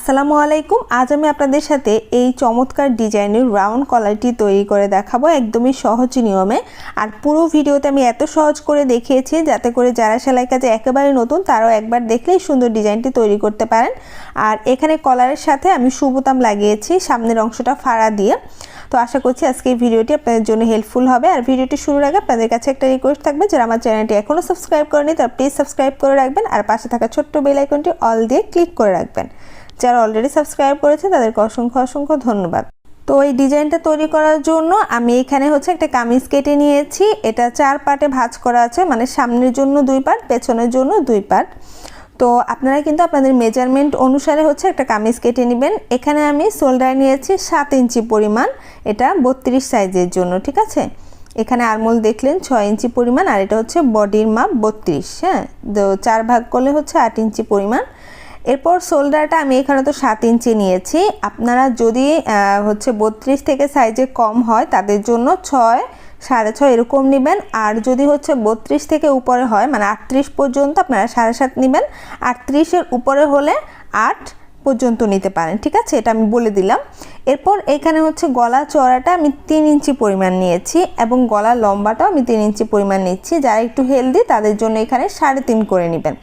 আসসালামু আলাইকুম। আজ আমি আপনাদের সাথে এই চমৎকার ডিজাইনের রাউন্ড কলারটি তৈরি করে দেখাবো একদমই সহজ নিয়মে। আর পুরো ভিডিওতে আমি এত সহজ করে দেখিয়েছি যাতে করে যারা সেলাই কাজে একেবারে নতুন তারাও একবার দেখলেই সুন্দর ডিজাইনটি তৈরি করতে পারেন। আর এখানে কলারের সাথে আমি সুবোতাম লাগিয়েছি সামনের অংশটা ফাড়া দিয়ে। তো আশা করছি আজকে এই ভিডিওটি আপনাদের জন্য হেল্পফুল হবে। আর ভিডিওটি শুরুর আগে আপনাদের কাছে একটা রিকোয়েস্ট থাকবে, যারা আমার চ্যানেলটি এখনও সাবস্ক্রাইব করেনি তারা প্লিজ সাবস্ক্রাইব করে রাখবেন আর পাশে থাকা ছোট্ট বেল আইকনটি অল দিয়ে ক্লিক করে রাখবেন। যারা অলরেডি সাবস্ক্রাইব করেছে তাদেরকে অসংখ্য ধন্যবাদ। তো এই ডিজাইনটা তৈরি করার জন্য আমি এখানে একটা কামিজ কেটে নিয়েছি। এটা 4 পার্টে ভাঁজ করা আছে, মানে সামনের জন্য 2 পার্ট, পেছনের জন্য 2 পার্ট। তো আপনারা কিন্তু আপনাদের মেজারমেন্ট অনুসারে একটা কামিজ কেটে নেবেন। এখানে আমি শোল্ডার নিয়েছি 7 ইঞ্চি পরিমাণ, এটা 32 সাইজের জন্য, ঠিক আছে। এখানে আরমোল দেখলেন 6 ইঞ্চি পরিমাণ, আর এটা বডির মাপ 32। হ্যাঁ, তো 4 ভাগ করলে 8 ইঞ্চি পরিমাণ। এরপর শোল্ডারটা আমি এখানে তো 7 ইঞ্চি নিয়েছি। আপনারা যদি 32 থেকে সাইজে কম হয় তাদের জন্য 6, 6.5 এরকম নেবেন। আর যদি 32 থেকে উপরে হয় মানে 38 পর্যন্ত আপনারা 7.5 নেবেন। 38-এর উপরে হলে 8 পর্যন্ত নিতে পারেন, ঠিক আছে, এটা আমি বলে দিলাম। এরপর এখানে গলা চওড়াটা আমি 3 ইঞ্চি পরিমাণ নিয়েছি এবং গলা লম্বাটাও আমি 3 ইঞ্চি পরিমাণ নিচ্ছি। যারা একটু হেলদি তাদের জন্য এখানে 3.5 করে নেবেন।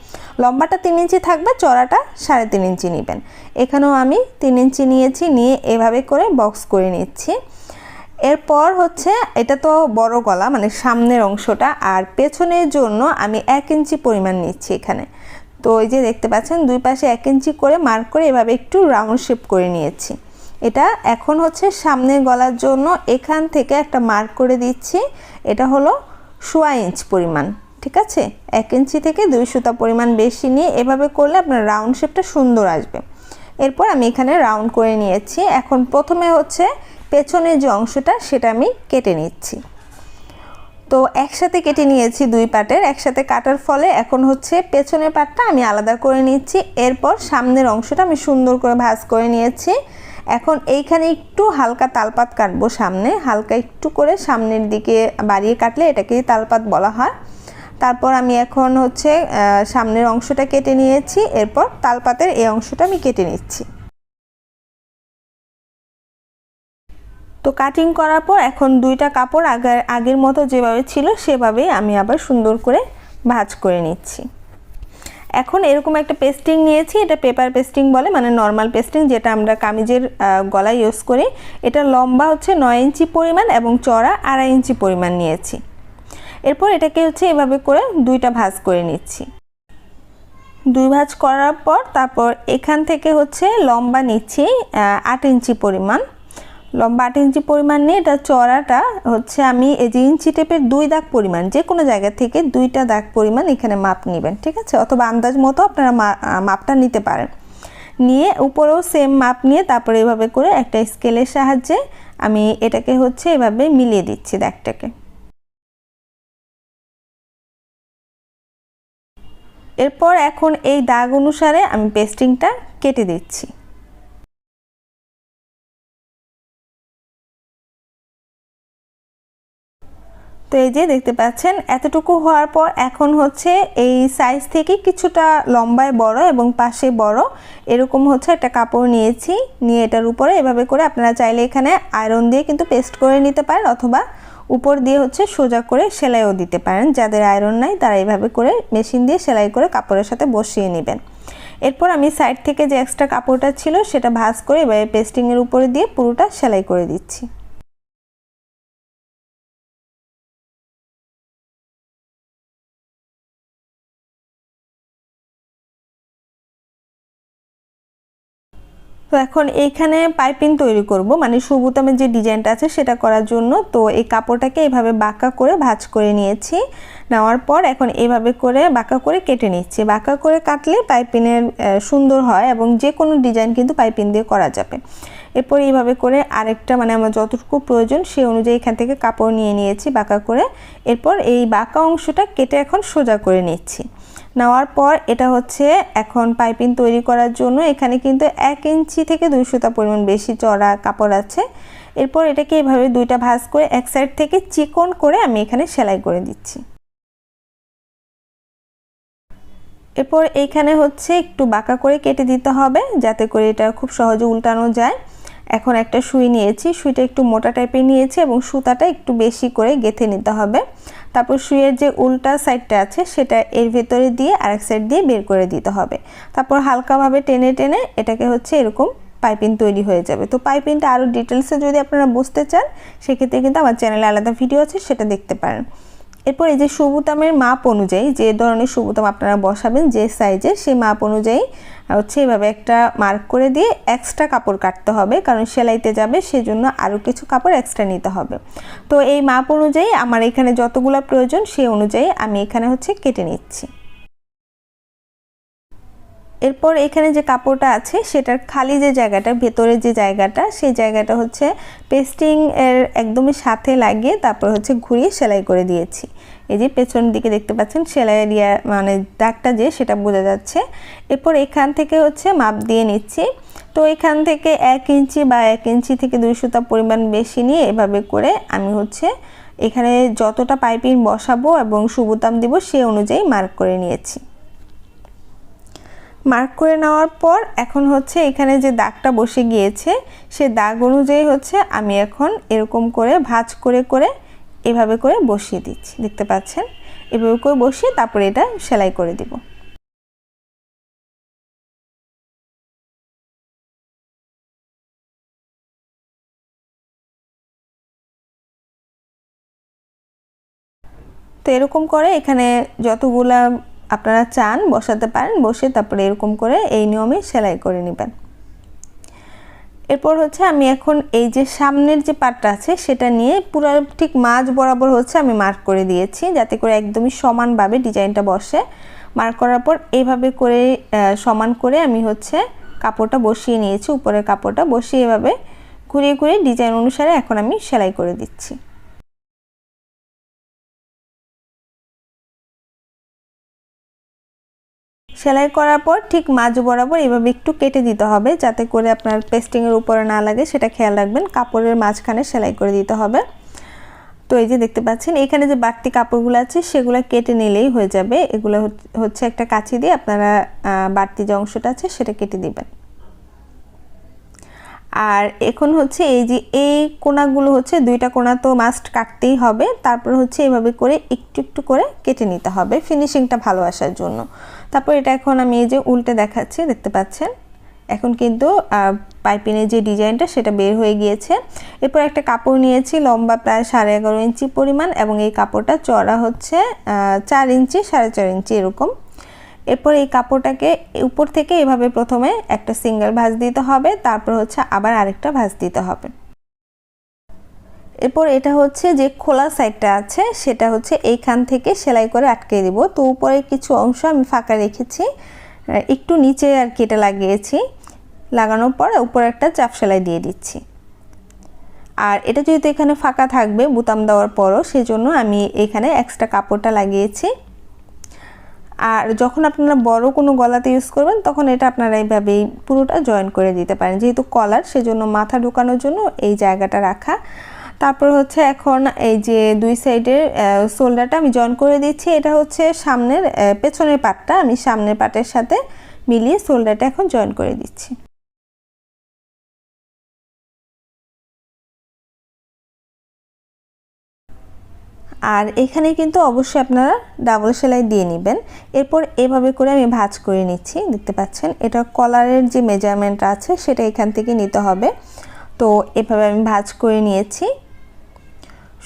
লম্বাটা 3 ইঞ্চি থাকবে, চওড়াটা 3.5 ইঞ্চি নেবেন। এখানেও আমি 3 ইঞ্চি নিয়েছি, নিয়ে এভাবে করে বক্স করে নিচ্ছি। এরপর এটা তো বড় গলা মানে সামনের অংশটা, আর পেছনের জন্য আমি 1 ইঞ্চি পরিমাণ নিচ্ছি এখানে। তো এই যে দেখতে পাচ্ছেন দুই পাশে 1 ইঞ্চি করে মার্ক করে এভাবে একটু রাউন্ড শেপ করে নিয়েছি। এটা এখন সামনের গলার জন্য এখান থেকে একটা মার্ক করে দিচ্ছি। এটা হলো 1.25 ইঞ্চ পরিমাণ, ঠিক আছে। 1 ইঞ্চি থেকে 2 সুতা পরিমাণ বেশি নিয়ে এভাবে করলে আপনার রাউন্ড শেপটা সুন্দর আসবে। এরপর আমি এখানে রাউন্ড করে নিয়েছি। এখন প্রথমে পেছনের যে অংশটা সেটা আমি কেটে নিচ্ছি। তো একসাথে কেটে নিয়েছি 2 পার্টের। একসাথে কাটার ফলে এখন পেছনের পার্টটা আমি আলাদা করে নিচ্ছি। এরপর সামনের অংশটা আমি সুন্দর করে ভাঁজ করে নিয়েছি। এখন এইখানে একটু হালকা তালপাত কাটবো, সামনে হালকা একটু করে সামনের দিকে বাড়িয়ে কাটলে এটাকে তালপাত বলা হয়। তারপর আমি এখন সামনের অংশটা কেটে নিয়েছি। এরপর তালপাতের এই অংশটা আমি কেটে নিচ্ছি। তো কাটিং করার পর এখন 2টা কাপড় আগের মতো যেভাবে ছিল সেভাবেই আমি আবার সুন্দর করে ভাঁজ করে নিচ্ছি। এখন এরকম একটা পেস্টিং নিয়েছি, এটা পেপার পেস্টিং বলে, মানে নর্মাল পেস্টিং যেটা আমরা কামিজের গলায় ইউজ করি। এটা লম্বা 9 ইঞ্চি পরিমাণ এবং চওড়া 2.5 ইঞ্চি পরিমাণ নিয়েছি। এরপর এটাকে এভাবে করে 2টা ভাঁজ করে নিচ্ছি। 2 ভাঁজ করার পর তারপর এখান থেকে লম্বা নিচ্ছি 8 ইঞ্চি পরিমাণ। লম্বা 8 ইঞ্চি পরিমাণ নিয়ে এটা চওড়াটা আমি এই যে ইঞ্চি টেপের 2 দাগ পরিমাণ, যে কোনো জায়গা থেকে 2টা দাগ পরিমাণ এখানে মাপ নেবেন, ঠিক আছে। অথবা আন্দাজ মতো আপনারা মাপটা নিতে পারেন। নিয়ে উপরেও সেম মাপ নিয়ে তারপরে এভাবে করে একটা স্কেলের সাহায্যে আমি এটাকে এভাবে মিলিয়ে দিচ্ছি দাগটাকে। এরপর এখন এই দাগ অনুসারে আমি পেস্টিংটা কেটে দিচ্ছি। তো এই যে দেখতে পাচ্ছেন এতটুকু হওয়ার পর এখন এই সাইজ থেকে কিছুটা লম্বায় বড় এবং পাশে বড় এরকম একটা কাপড় নিয়েছি। নিয়ে এটার উপরে এভাবে করে আপনারা চাইলে এখানে আয়রন দিয়ে কিন্তু পেস্ট করে নিতে পারেন, অথবা উপর দিয়ে সোজা করে সেলাইও দিতে পারেন। যাদের আয়রন নাই তারা এইভাবে করে মেশিন দিয়ে সেলাই করে কাপড়ের সাথে বসিয়ে নেবেন। এরপর আমি সাইড থেকে যে এক্সট্রা কাপড়টা ছিল সেটা ভাঁজ করে এভাবে পেস্টিংয়ের উপরে দিয়ে পুরোটা সেলাই করে দিচ্ছি। তো এখন এইখানে পাইপিং তৈরি করব, মানে সুবোতামের যে ডিজাইনটা আছে সেটা করার জন্য। তো এই কাপড়টাকে এইভাবে বাঁকা করে ভাঁজ করে নিয়েছি। নেওয়ার পর এখন এইভাবে করে বাঁকা করে কেটে নিচ্ছি। বাঁকা করে কাটলে পাইপিংয়ের সুন্দর হয় এবং যে কোনো ডিজাইন কিন্তু পাইপিং দিয়ে করা যাবে। এরপর এইভাবে করে আরেকটা মানে আমার যতটুকু প্রয়োজন সেই অনুযায়ী এখান থেকে কাপড় নিয়ে নিয়েছি বাঁকা করে। এরপর এই বাঁকা অংশটা কেটে এখন সোজা করে নিচ্ছি। নেওয়ার পর এটা এখন পাইপিং তৈরি করার জন্য এখানে কিন্তু 1 ইঞ্চি থেকে 2 সুতা পরিমাণ বেশি চওড়া কাপড় আছে। এরপর এটাকে এভাবে 2টা ভাঁজ করে এক সাইড থেকে চিকন করে আমি এখানে সেলাই করে দিচ্ছি। এরপর এইখানে হচ্ছে একটু বাঁকা করে কেটে দিতে হবে যাতে করে এটা খুব সহজে উল্টানো যায়। এখন একটা সুই নিয়েছি, সুইটা একটু মোটা টাইপের নিয়েছি এবং সুতাটা একটু বেশি করে গেঁথে নিতে হবে। তারপর সুইয়ের যে উল্টা সাইডটা আছে সেটা এর ভেতরে দিয়ে আরেক সাইড দিয়ে বের করে দিতে হবে। তারপর হালকাভাবে টেনে টেনে এটাকে হচ্ছে এরকম পাইপিং তৈরি হয়ে যাবে। তো পাইপিংটা আরও ডিটেলসে যদি আপনারা বুঝতে চান সেক্ষেত্রে কিন্তু আমার চ্যানেলে আলাদা ভিডিও আছে, সেটা দেখতে পারেন। এরপর এই যে সুবোতামের মাপ অনুযায়ী যে ধরনের সুবোতাম আপনারা বসাবেন যে সাইজের, সেই মাপ অনুযায়ী হচ্ছে এভাবে একটা মার্ক করে দিয়ে এক্সট্রা কাপড় কাটতে হবে, কারণ সেলাইতে যাবে সেজন্য আরও কিছু কাপড় এক্সট্রা নিতে হবে। তো এই মাপ অনুযায়ী আমার এখানে যতগুলো প্রয়োজন সেই অনুযায়ী আমি এখানে হচ্ছে কেটে নিচ্ছি। এরপর এখানে যে কাপড়টা আছে সেটার খালি যে জায়গাটা, ভেতরে যে জায়গাটা, সেই জায়গাটা হচ্ছে পেস্টিং এর একদমই সাথে লাগিয়ে তারপর হচ্ছে ঘুরিয়ে সেলাই করে দিয়েছি। এই যে পেছন দিকে দেখতে পাচ্ছেন সেলাইয়ের মানে দাগটা যে সেটা বোঝা যাচ্ছে। এরপর এখান থেকে হচ্ছে মাপ দিয়ে নিচ্ছি। তো এখান থেকে 1 ইঞ্চি বা 1 ইঞ্চি থেকে 2 সুতা পরিমাণ বেশি নিয়ে এভাবে করে আমি হচ্ছে এখানে যতটা পাইপিং বসাবো এবং সুবোতাম দিব সেই অনুযায়ী মার্ক করে নিয়েছি। মার্ক করে নেওয়ার পর এখন হচ্ছে এখানে যে দাগটা বসে গিয়েছে সে দাগ অনুযায়ী হচ্ছে আমি এখন এরকম করে ভাঁজ করে করে এভাবে করে বসিয়ে দিচ্ছি। দেখতে পাচ্ছেন, এভাবে করে বসিয়ে তারপরে এটা সেলাই করে দিব। তো এরকম করে এখানে যতগুলা আপনারা চান বসাতে পারেন, বসে তারপরে এরকম করে এই নিয়মে সেলাই করে নেবেন। এরপর হচ্ছে আমি এখন এই যে সামনের যে পাটটা আছে সেটা নিয়ে পুরো ঠিক মাঝ বরাবর হচ্ছে আমি মার্ক করে দিয়েছি যাতে করে একদমই সমানভাবে ডিজাইনটা বসে। মার্ক করার পর এইভাবে করে সমান করে আমি হচ্ছে কাপড়টা বসিয়ে নিয়েছি, উপরের কাপড়টা বসিয়ে এভাবে ঘুরিয়ে ঘুরিয়ে ডিজাইন অনুসারে এখন আমি সেলাই করে দিচ্ছি। সেলাই করার পর ঠিক মাঝ বরাবর এভাবে একটু কেটে দিতে হবে যাতে করে আপনার পেস্টিংয়ের উপরে না লাগে, সেটা খেয়াল রাখবেন। কাপড়ের মাঝখানে সেলাই করে দিতে হবে। তো এই যে দেখতে পাচ্ছেন এখানে যে বাড়তি কাপড়গুলো আছে সেগুলো কেটে নিলেই হয়ে যাবে। এগুলো হচ্ছে একটা কাঁচি দিয়ে আপনারা বাড়তি যে অংশটা আছে সেটা কেটে দিবেন। আর এখন হচ্ছে এই যে এই কোণাগুলো হচ্ছে 2টা কোণা তো মাস্ট কাটতেই হবে। তারপর হচ্ছে এভাবে করে একটু একটু করে কেটে নিতে হবে ফিনিশিংটা ভালো আসার জন্য। তারপর এটা এখন আমি এই যে উল্টে দেখাচ্ছি, দেখতে পাচ্ছেন এখন কিন্তু পাইপিংয়ের যে ডিজাইনটা সেটা বের হয়ে গিয়েছে। এরপর একটা কাপড় নিয়েছি লম্বা প্রায় 11.5 ইঞ্চি পরিমাণ এবং এই কাপড়টা চড়া হচ্ছে 4 ইঞ্চি 4.5 ইঞ্চি এরকম। এরপর এই কাপড়টাকে উপর থেকে এভাবে প্রথমে একটা সিঙ্গেল ভাঁজ দিতে হবে, তারপর হচ্ছে আবার আরেকটা ভাঁজ দিতে হবে। এরপর এটা হচ্ছে যে খোলা সাইডটা আছে সেটা হচ্ছে এইখান থেকে সেলাই করে আটকে দিব। তো উপরে কিছু অংশ আমি ফাঁকা রেখেছি, একটু নিচে আর কি এটা লাগিয়েছি। লাগানোর পর উপরে একটা চাপ সেলাই দিয়ে দিচ্ছি। আর এটা যেহেতু এখানে ফাঁকা থাকবে বোতাম দেওয়ার পরও, সেজন্য আমি এখানে এক্সট্রা কাপড়টা লাগিয়েছি। আর যখন আপনারা বড় কোনো গলাতে ইউজ করবেন তখন এটা আপনারা এইভাবেই পুরোটা জয়েন করে দিতে পারেন, যেহেতু কলার সেজন্য মাথা ঢোকানোর জন্য এই জায়গাটা রাখা। তারপর হচ্ছে এখন এই যে 2 সাইডের শোল্ডারটা আমি জয়েন করে দিচ্ছি। এটা হচ্ছে সামনের পেছনের পাটটা আমি সামনের পাটের সাথে মিলিয়ে শোল্ডারটা এখন জয়েন করে দিচ্ছি। আর এখানে কিন্তু অবশ্যই আপনারা ডাবল সেলাই দিয়ে নেবেন। এরপর এভাবে করে আমি ভাঁজ করে নিচ্ছি, দেখতে পাচ্ছেন এটা কলারের যে মেজারমেন্ট আছে সেটা এখান থেকে নিতে হবে। তো এভাবে আমি ভাঁজ করে নিয়েছি।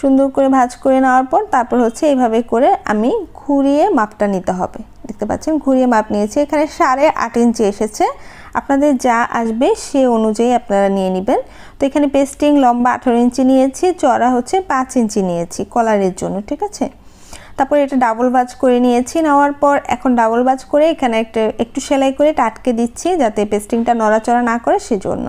সুন্দর করে ভাঁজ করে নেওয়ার পর তারপর হচ্ছে এইভাবে করে আমি ঘুরিয়ে মাপটা নিতে হবে। দেখতে পাচ্ছেন ঘুরিয়ে মাপ নিয়েছি, এখানে 8.5 ইঞ্চি এসেছে। আপনাদের যা আসবে সে অনুযায়ী আপনারা নিয়ে নেবেন। তো এখানে পেস্টিং লম্বা 18 ইঞ্চি নিয়েছি, চড়া হচ্ছে 5 ইঞ্চি নিয়েছি কলারের জন্য, ঠিক আছে। তারপর এটা ডাবল ভাঁজ করে নিয়েছি। নেওয়ার পর এখন ডাবল ভাঁজ করে এখানে একটু সেলাই করে আটকে দিচ্ছি যাতে পেস্টিংটা নড়াচড়া না করে সেজন্য।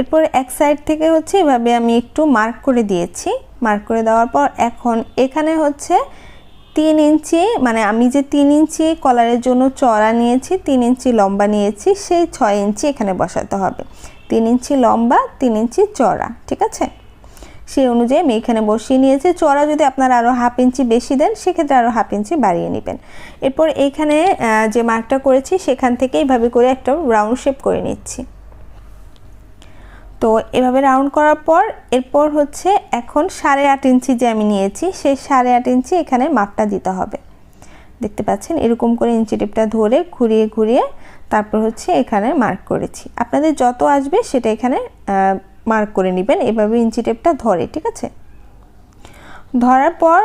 এরপর এক সাইড থেকে হচ্ছে এভাবে আমি একটু মার্ক করে দিয়েছি। মার্ক করে দেওয়ার পর এখন এখানে হচ্ছে 3 ইঞ্চি, মানে আমি যে 3 ইঞ্চি কলারের জন্য চড়া নিয়েছি, 3 ইঞ্চি লম্বা নিয়েছি, সেই 6 ইঞ্চি এখানে বসাতে হবে। 3 ইঞ্চি লম্বা 3 ইঞ্চি চড়া, ঠিক আছে। সেই অনুযায়ী আমি এখানে বসিয়ে নিয়েছি। চওড়া যদি আপনারা আরও হাফ ইঞ্চি বেশি দেন সেক্ষেত্রে আরও হাফ ইঞ্চি বাড়িয়ে নেবেন। এরপর এইখানে যে মার্কটা করেছি সেখান থেকে এইভাবে করে একটা রাউন্ড শেপ করে নিচ্ছি। তো এভাবে রাউন্ড করার পর এরপর হচ্ছে এখন 8.5 ইঞ্চি যে আমি নিয়েছি সেই 8.5 ইঞ্চি এখানে মাপটা দিতে হবে। দেখতে পাচ্ছেন এরকম করে ইঞ্চি টেপটা ধরে ঘুরিয়ে ঘুরিয়ে তারপর হচ্ছে এখানে মার্ক করেছি। আপনাদের যত আসবে সেটা এখানে মার্ক করে নেবেন, এভাবে ইঞ্চি টেপটা ধরে, ঠিক আছে। ধরার পর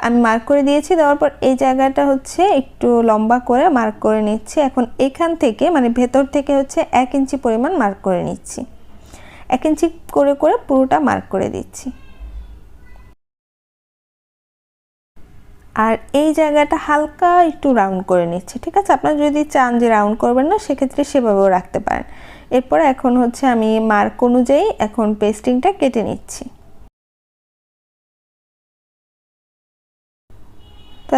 আমি মার্ক করে দিয়েছি। দেওয়ার পর এই জায়গাটা হচ্ছে একটু লম্বা করে মার্ক করে নিচ্ছি। এখন এখান থেকে মানে ভেতর থেকে হচ্ছে 1 ইঞ্চি পরিমাণ মার্ক করে নিচ্ছি। 1 ইঞ্চি করে করে পুরোটা মার্ক করে দিচ্ছি। আর এই জায়গাটা হালকা একটু রাউন্ড করে নিচ্ছি, ঠিক আছে। আপনারা যদি চান যে রাউন্ড করবেন না সেক্ষেত্রে সেভাবেও রাখতে পারেন। এরপর এখন হচ্ছে আমি মার্ক অনুযায়ী এখন পেস্টিংটা কেটে নিচ্ছি।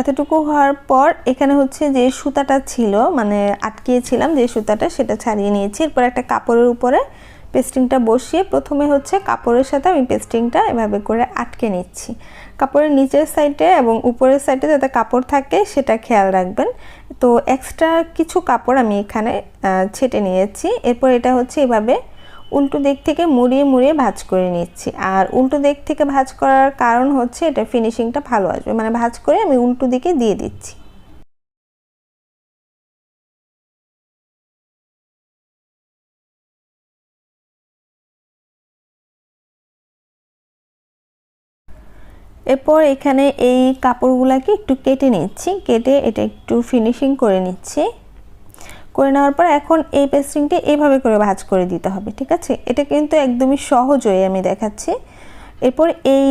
এতটুকু হওয়ার পর এখানে হচ্ছে যে সুতাটা ছিল মানে আটকিয়েছিলাম যে সুতাটা সেটা ছাড়িয়ে নিয়েছি। এরপর একটা কাপড়ের উপরে পেস্টিংটা বসিয়ে প্রথমে হচ্ছে কাপড়ের সাথে আমি পেস্টিংটা এভাবে করে আটকে নিচ্ছি। কাপড়ের নিচের সাইডে এবং উপরের সাইডে যাতে কাপড় থাকে সেটা খেয়াল রাখবেন। তো এক্সট্রা কিছু কাপড় আমি এখানে ছেটে নিয়েছি। এরপর এটা হচ্ছে এভাবে উল্টো দিক থেকে মুড়িয়ে মুড়িয়ে ভাঁজ করে নিচ্ছি। আর উল্টো দিক থেকে ভাঁজ করার কারণ হচ্ছে এটা ফিনিশিংটা ভালো আসবে, মানে ভাঁজ করে আমি উল্টো দিকে দিয়ে দিচ্ছি। এরপর এখানে এই কাপড়গুলোকে একটু কেটে নিচ্ছি, কেটে এটা একটু ফিনিশিং করে নিচ্ছি। করে নেওয়ার পর এখন এই পেস্টিংটা এইভাবে করে ভাঁজ করে দিতে হবে, ঠিক আছে। এটা কিন্তু একদমই সহজ হয়ে আমি দেখাচ্ছি। এরপর এই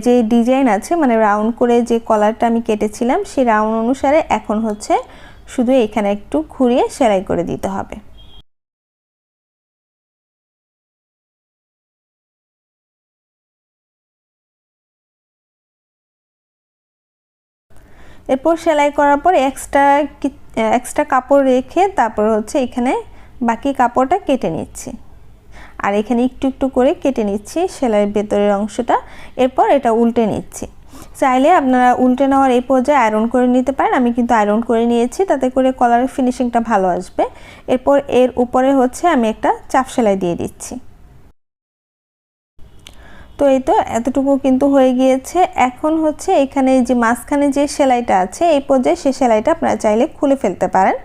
যে ডিজাইন আছে মানে রাউন্ড করে যে কলারটা আমি কেটেছিলাম সেই রাউন্ড অনুসারে এখন হচ্ছে শুধু এখানে একটু ঘুরিয়ে সেলাই করে দিতে হবে। এরপর সেলাই করার পর এক্সট্রা কাপড় রেখে তারপর হচ্ছে এখানে বাকি কাপড়টা কেটে নিচ্ছি। আর এখানে একটু একটু করে কেটে নিচ্ছি সেলাইয়ের ভেতরের অংশটা। এরপর এটা উল্টে নিচ্ছি। চাইলে আপনারা উল্টে নেওয়ার এই পর্যায়ে আয়রন করে নিতে পারেন, আমি কিন্তু আয়রন করে নিয়েছি, তাতে করে কলারের ফিনিশিংটা ভালো আসবে। এরপর এর উপরে হচ্ছে আমি একটা চাপ সেলাই দিয়ে দিচ্ছি। তো এই তো এতটুকু কিন্তু হয়ে গিয়েছে। এখন হচ্ছে এখানে যে মাঝখানে যে সেলাইটা আছে এই পর্যায়ে সে সেলাইটা আপনারা চাইলে খুলে ফেলতে পারেন।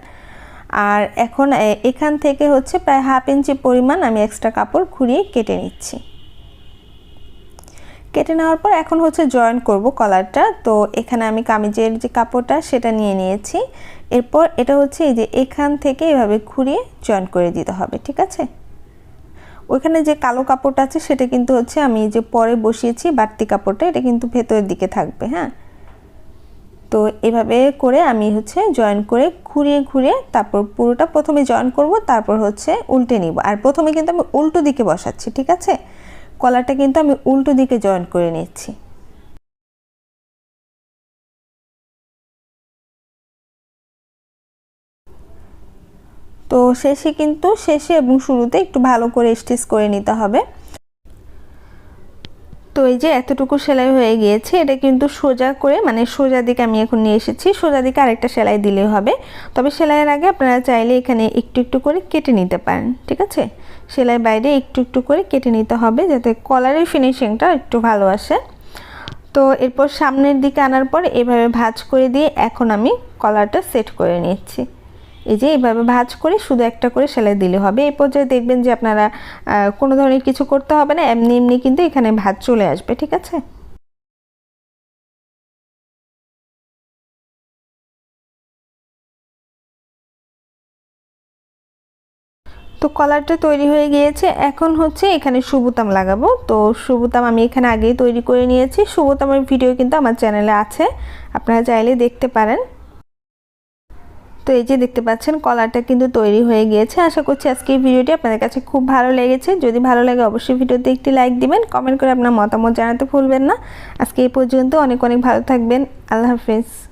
আর এখন এখান থেকে হচ্ছে প্রায় হাফ ইঞ্চি পরিমাণ আমি এক্সট্রা কাপড় ঘুরিয়ে কেটে নিচ্ছি। কেটে নেওয়ার পর এখন হচ্ছে জয়েন করব কলারটা। তো এখানে আমি কামিজের যে কাপড়টা সেটা নিয়ে নিয়েছি। এরপর এটা হচ্ছে এই যে এখান থেকে এভাবে ঘুরিয়ে জয়েন করে দিতে হবে, ঠিক আছে। ওইখানে যে কালো কাপড়টা আছে সেটা কিন্তু হচ্ছে আমি যে পরে বসিয়েছি বাড়তি কাপড়টা, এটা কিন্তু ভেতরের দিকে থাকবে, হ্যাঁ। তো এভাবে করে আমি হচ্ছে জয়েন করে ঘুরিয়ে ঘুরিয়ে তারপর পুরোটা প্রথমে জয়েন করব, তারপর হচ্ছে উল্টে নিব। আর প্রথমে কিন্তু আমি উল্টো দিকে বসাচ্ছি, ঠিক আছে। কলারটা কিন্তু আমি উল্টো দিকে জয়েন করে নিচ্ছি। তো শেষে এবং শুরুতে একটু ভালো করে স্টিচ করে নিতে হবে। তো এই যে এতটুকু সেলাই হয়ে গিয়েছে, এটা কিন্তু সোজা করে মানে সোজা দিকে আমি এখন নিয়ে এসেছি। সোজা দিকে আরেকটা সেলাই দিলেই হবে। তবে সেলাইয়ের আগে আপনারা চাইলে এখানে একটু একটু করে কেটে নিতে পারেন, ঠিক আছে। সেলাই বাইরে একটু একটু করে কেটে নিতে হবে যাতে কলারের ফিনিশিংটা একটু ভালো আসে। তো এরপর সামনের দিকে আনার পর এভাবে ভাঁজ করে দিয়ে এখন আমি কলারটা সেট করে নিচ্ছি। এই যে এইভাবে ভাঁজ করে শুধু একটা করে সেলাই দিলে হবে। এই পর্যায়ে দেখবেন যে আপনারা কোনো ধরনের কিছু করতে হবে না, এমনি এমনি কিন্তু এখানে ভাঁজ চলে আসবে, ঠিক আছে। তো কলারটা তৈরি হয়ে গিয়েছে। এখন হচ্ছে এখানে সুবোতাম লাগাবো। তো সুবোতাম আমি এখানে আগেই তৈরি করে নিয়েছি। সুবোতামের ভিডিও কিন্তু আমার চ্যানেলে আছে, আপনারা চাইলে দেখতে পারেন। তো এই যে দেখতে পাচ্ছেন কলারটা কিন্তু তৈরি হয়ে গিয়েছে। আশা করছি আজকে এই ভিডিওটি আপনাদের কাছে খুব ভালো লেগেছে। যদি ভালো লাগে অবশ্যই ভিডিওতে একটি লাইক দিবেন, কমেন্ট করে আপনার মতামত জানাতে ভুলবেন না। আজকে এই পর্যন্ত, অনেক অনেক ভালো থাকবেন। আল্লাহ হাফেজ।